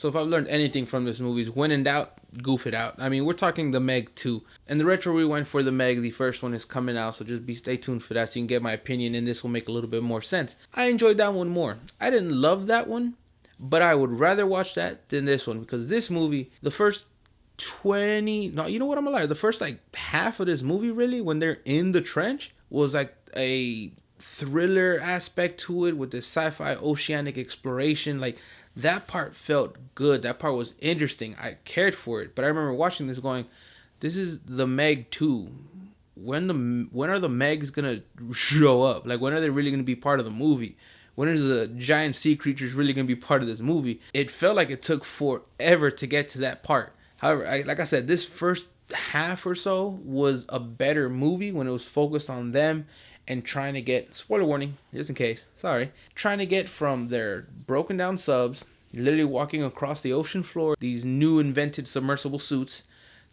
So if I've learned anything from this movie is when in doubt, goof it out. I mean, we're talking the Meg 2. And the retro rewind for the Meg, the first one is coming out, so just stay tuned for that so you can get my opinion, and this will make a little bit more sense. I enjoyed that one more. I didn't love that one, but I would rather watch that than this one, because this movie, the first 20, no, you know what, I'm a liar. The first like half of this movie, really, when they're in the trench, was like a thriller aspect to it with the sci-fi oceanic exploration. Like, that part felt good. That part was interesting. I cared for it. But I remember watching this going, this is the Meg 2. When are the Megs gonna show up? Like, when are they really gonna be part of the movie? When is the giant sea creatures really gonna be part of this movie? It felt like it took forever to get to that part. However, like I said, this first half or so was a better movie when it was focused on them and trying to get, spoiler warning, just in case, sorry, trying to get from their broken down subs, literally walking across the ocean floor, these new invented submersible suits,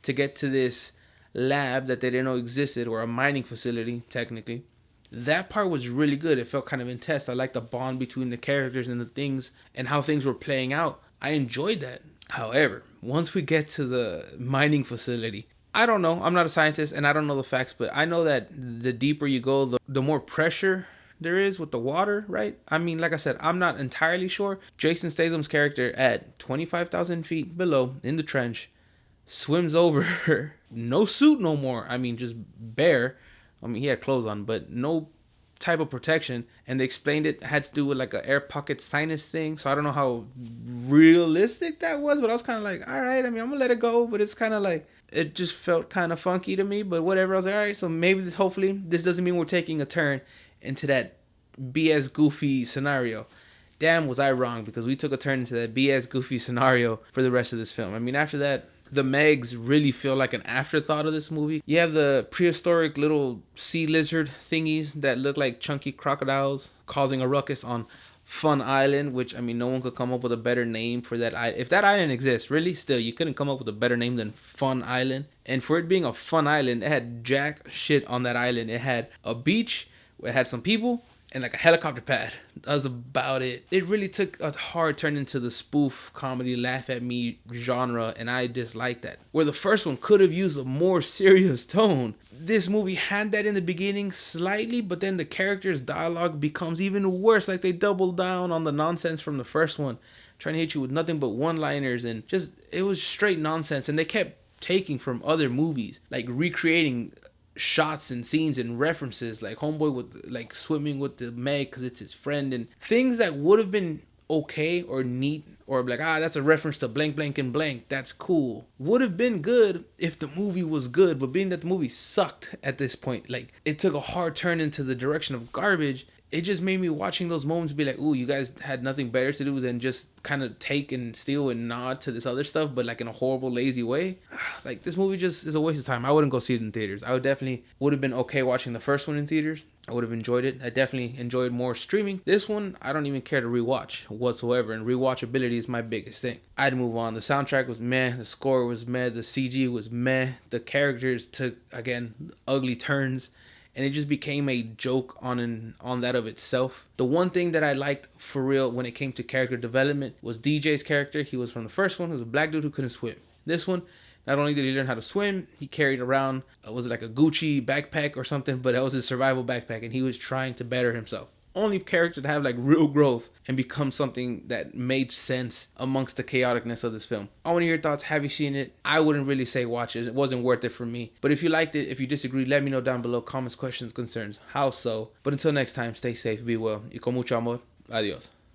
to get to this lab that they didn't know existed, or a mining facility, technically. That part was really good. It felt kind of intense. I liked the bond between the characters and the things, and how things were playing out. I enjoyed that. However, once we get to the mining facility, I don't know. I'm not a scientist and I don't know the facts, but I know that the deeper you go, the more pressure there is with the water, right? I mean, like I said, I'm not entirely sure. Jason Statham's character at 25,000 feet below in the trench swims over, no suit no more. I mean, just bare. I mean, he had clothes on, but no type of protection. And they explained it had to do with like an air pocket sinus thing. So I don't know how realistic that was, but I was kind of like, all right, I mean, I'm gonna let it go, but it's kind of like, it just felt kind of funky to me, but whatever. I was like, all right, so maybe hopefully this doesn't mean we're taking a turn into that BS goofy scenario. Damn, was I wrong, because we took a turn into that BS goofy scenario for the rest of this film. I mean, after that, the Megs really feel like an afterthought of this movie. You have the prehistoric little sea lizard thingies that look like chunky crocodiles causing a ruckus on Fun Island, which, I mean, no one could come up with a better name for that island. If that island exists, really, still, you couldn't come up with a better name than Fun Island. And for it being a fun island, it had jack shit on that island. It had a beach, it had some people, and like a helicopter pad. That was about it. It really took a hard turn into the spoof comedy, laugh at me genre, and I disliked that. Where the first one could have used a more serious tone, this movie had that in the beginning slightly, but then the characters' dialogue becomes even worse. Like, they doubled down on the nonsense from the first one, trying to hit you with nothing but one-liners, and just, it was straight nonsense. And they kept taking from other movies, like recreating shots and scenes and references, like homeboy with like swimming with the Meg because it's his friend, and things that would have been okay or neat, or like, that's a reference to blank blank and blank, that's cool, would have been good if the movie was good. But being that the movie sucked at this point, like, it took a hard turn into the direction of garbage. It just made me, watching those moments, be like, ooh, you guys had nothing better to do than just kind of take and steal and nod to this other stuff, but like in a horrible, lazy way. Like, this movie just is a waste of time. I wouldn't go see it in theaters. I would have been okay watching the first one in theaters. I would have enjoyed it. I definitely enjoyed more streaming. This one, I don't even care to rewatch whatsoever, and rewatchability is my biggest thing. I'd move on. The soundtrack was meh. The score was meh. The CG was meh. The characters took, again, ugly turns, and it just became a joke on that of itself. The one thing that I liked for real when it came to character development was DJ's character. He was from the first one. He was a black dude who couldn't swim. This one, not only did he learn how to swim, he carried around, was it like a Gucci backpack or something, but that was his survival backpack, and he was trying to better himself. Only character to have like real growth and become something that made sense amongst the chaoticness of this film. I want to hear your thoughts. Have you seen it? I wouldn't really say watch it. It wasn't worth it for me. But if you liked it, if you disagree, let me know down below. Comments, questions, concerns. How so? But until next time, stay safe, be well. Y con mucho amor. Adios.